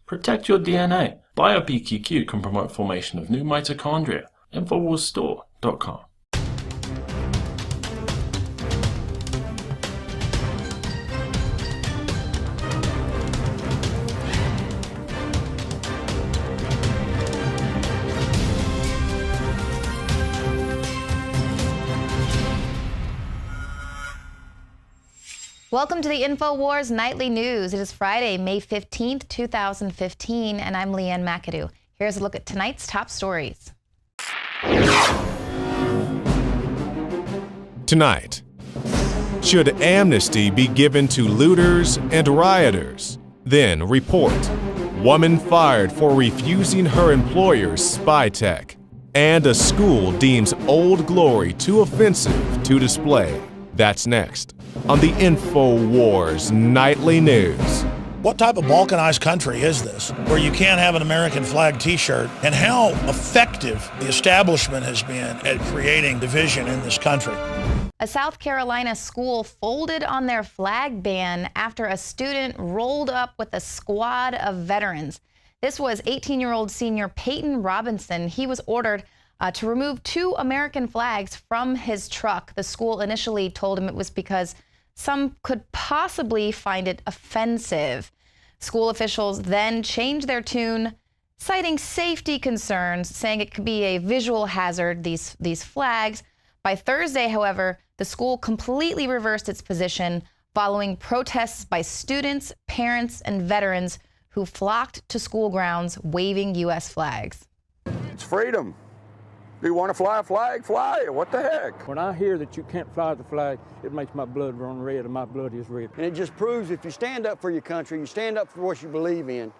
Protect your DNA. BioPQQ can promote formation of new mitochondria. Infowarsstore.com. Welcome to the Infowars Nightly News. It is Friday, May 15th, 2015, and I'm Leanne McAdoo. Here's a look at tonight's top stories. Tonight, should amnesty be given to looters and rioters? Then report, woman fired for refusing her employer's spy tech. And a school deems Old Glory too offensive to display. That's next on the Infowars Nightly News. What type of balkanized country is this, where you can't have an American flag t-shirt, and how effective the establishment has been at creating division in this country? A South Carolina school folded on their flag ban after a student rolled up with a squad of veterans. This was 18-year-old senior Peyton Robinson. He was ordered to remove 2 American flags from his truck. The school initially told him it was because some could possibly find it offensive. School officials then changed their tune, citing safety concerns, saying it could be a visual hazard, these flags. By Thursday, however, the school completely reversed its position following protests by students, parents, and veterans who flocked to school grounds waving U.S. flags. It's freedom. Do you want to fly a flag? Fly it. What the heck? When I hear that you can't fly the flag, it makes my blood run red, and my blood is red. And it just proves if you stand up for your country, you stand up for what you believe in,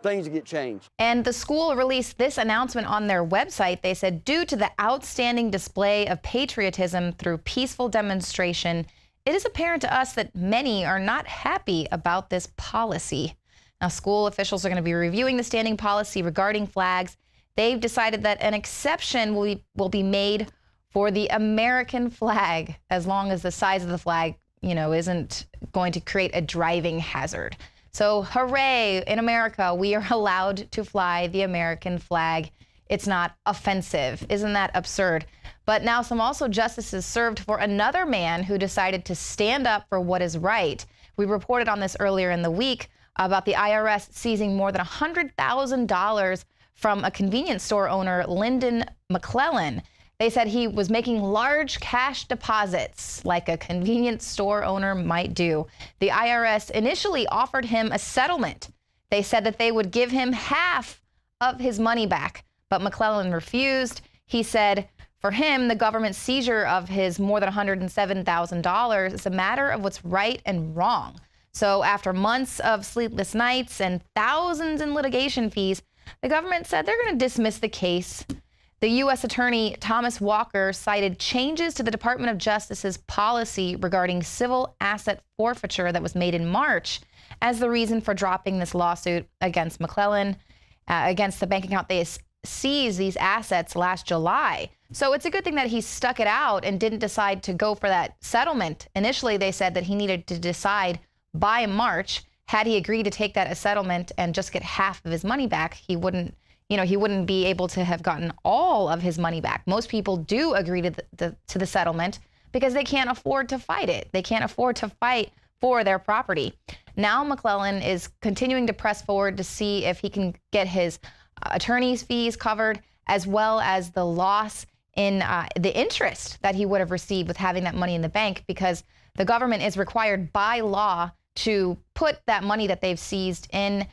things get changed. And the school released this announcement on their website. They said, due to the outstanding display of patriotism through peaceful demonstration, it is apparent to us that many are not happy about this policy. Now, school officials are going to be reviewing the standing policy regarding flags. They've decided that an exception will be made for the American flag, as long as the size of the flag, isn't going to create a driving hazard. So hooray, in America, we are allowed to fly the American flag. It's not offensive. Isn't that absurd? But now some also justices served for another man who decided to stand up for what is right. We reported on this earlier in the week about the IRS seizing more than $100,000 from a convenience store owner, Lyndon McClellan. They said he was making large cash deposits like a convenience store owner might do. The IRS initially offered him a settlement. They said that they would give him half of his money back, but McClellan refused. He said for him, the government seizure of his more than $107,000 is a matter of what's right and wrong. So after months of sleepless nights and thousands in litigation fees, the government said they're going to dismiss the case. The U.S. Attorney Thomas Walker cited changes to the Department of Justice's policy regarding civil asset forfeiture that was made in March as the reason for dropping this lawsuit against McClellan, against the bank account they seized these assets last July. So it's a good thing that he stuck it out and didn't decide to go for that settlement. Initially, they said that he needed to decide by March. Had he agreed to take that as settlement and just get half of his money back, he wouldn't be able to have gotten all of his money back. Most people do agree to the settlement because they can't afford to fight it. They can't afford to fight for their property. Now McClellan is continuing to press forward to see if he can get his attorney's fees covered, as well as the loss in the interest that he would have received with having that money in the bank, because the government is required by law to put that money that they've seized in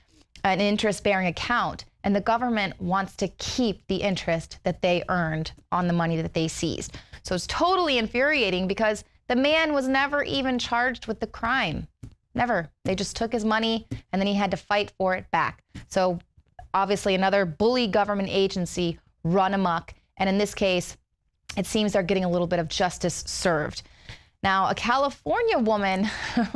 an interest-bearing account, and the government wants to keep the interest that they earned on the money that they seized. So it's totally infuriating because the man was never even charged with the crime. Never. They just took his money and then he had to fight for it back. So obviously another bully government agency run amok, and in this case, it seems they're getting a little bit of justice served. Now, a California woman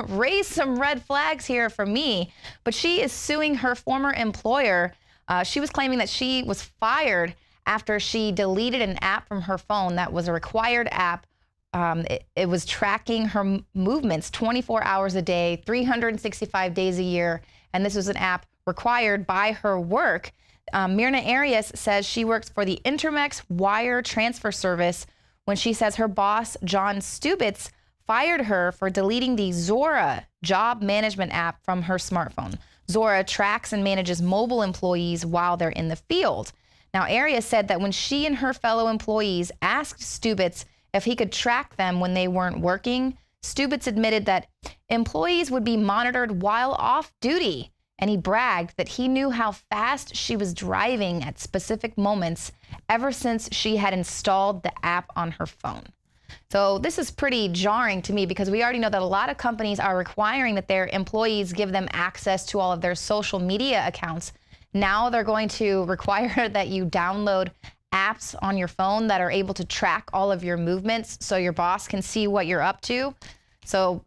raised some red flags here for me, but she is suing her former employer. She was claiming that she was fired after she deleted an app from her phone that was a required app. It was tracking her movements 24 hours a day, 365 days a year, and this was an app required by her work. Myrna Arias says she works for the Intermex Wire Transfer Service when she says her boss, John Stubitz, fired her for deleting the Zora job management app from her smartphone. Zora tracks and manages mobile employees while they're in the field. Now, Arias said that when she and her fellow employees asked Stubitz if he could track them when they weren't working, Stubitz admitted that employees would be monitored while off duty. And he bragged that he knew how fast she was driving at specific moments ever since she had installed the app on her phone. So this is pretty jarring to me because we already know that a lot of companies are requiring that their employees give them access to all of their social media accounts. Now they're going to require that you download apps on your phone that are able to track all of your movements so your boss can see what you're up to. So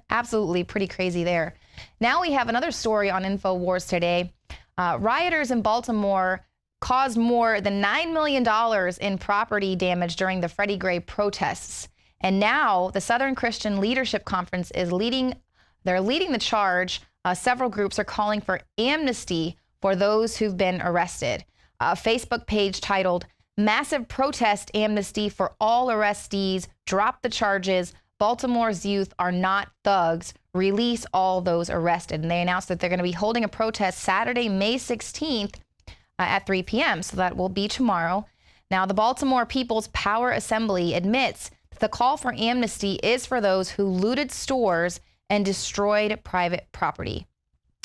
absolutely pretty crazy there. Now we have another story on Infowars today. Rioters in Baltimore caused more than $9 million in property damage during the Freddie Gray protests. And now the Southern Christian Leadership Conference is leading the charge. Several groups are calling for amnesty for those who've been arrested. A Facebook page titled "Massive Protest Amnesty for All Arrestees, Drop the Charges, Baltimore's Youth Are Not Thugs, Release All Those Arrested." And they announced that they're going to be holding a protest Saturday, May 16th at 3 p.m. So that will be tomorrow. Now, the Baltimore People's Power Assembly admits the call for amnesty is for those who looted stores and destroyed private property.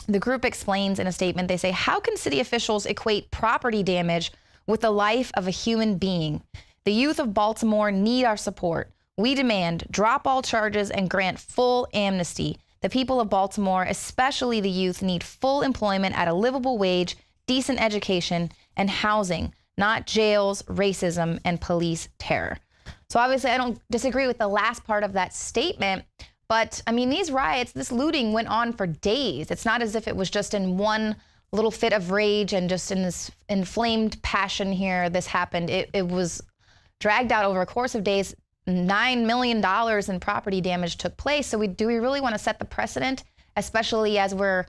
The group explains in a statement, they say, "How can city officials equate property damage with the life of a human being? The youth of Baltimore need our support. We demand drop all charges and grant full amnesty. The people of Baltimore, especially the youth, need full employment at a livable wage, decent education, and housing, not jails, racism, and police terror." So obviously, I don't disagree with the last part of that statement. But, I mean, these riots, this looting went on for days. It's not as if it was just in one little fit of rage and just in this inflamed passion here this happened. It was dragged out over a course of days. $9 million in property damage took place. So do we really want to set the precedent, especially as we're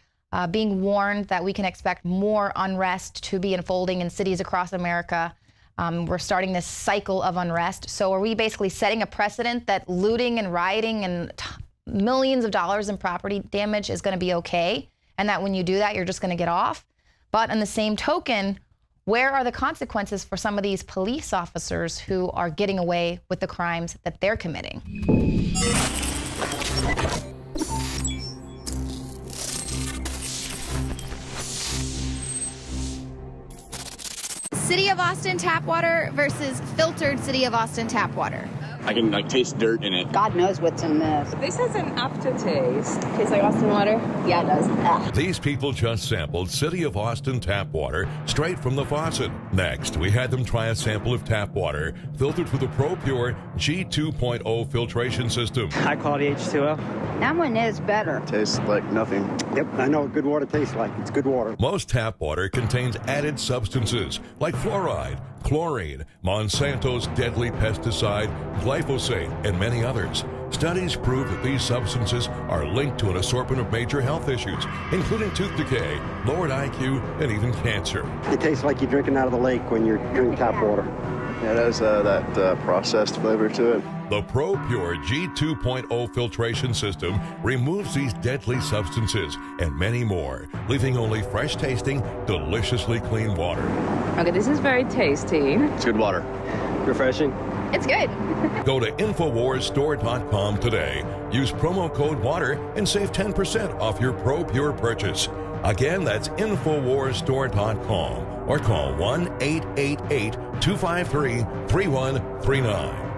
being warned that we can expect more unrest to be unfolding in cities across America? We're starting this cycle of unrest. So are we basically setting a precedent that looting and rioting and millions of dollars in property damage is going to be okay, and that when you do that, you're just going to get off? But on the same token, where are the consequences for some of these police officers who are getting away with the crimes that they're committing? City of Austin tap water versus filtered City of Austin tap water. I can taste dirt in it. God knows what's in this. This has an aftertaste. Tastes like Austin water? Yeah, it does. Ugh. These people just sampled City of Austin tap water straight from the faucet. Next, we had them try a sample of tap water filtered through the ProPure G2.0 filtration system. High quality H2O. That one is better. Tastes like nothing. Yep, I know what good water tastes like. It's good water. Most tap water contains added substances like fluoride, chlorine, Monsanto's deadly pesticide, glyphosate, and many others. Studies prove that these substances are linked to an assortment of major health issues, including tooth decay, lowered IQ, and even cancer. It tastes like you're drinking out of the lake when you're drinking tap water. Yeah, it has that processed flavor to it. The ProPure G2.0 filtration system removes these deadly substances and many more, leaving only fresh-tasting, deliciously clean water. Okay, this is very tasty. It's good water. Refreshing. It's good. Go to InfoWarsStore.com today. Use promo code WATER and save 10% off your ProPure purchase. Again, that's InfoWarsStore.com or call 1-888-253-3139.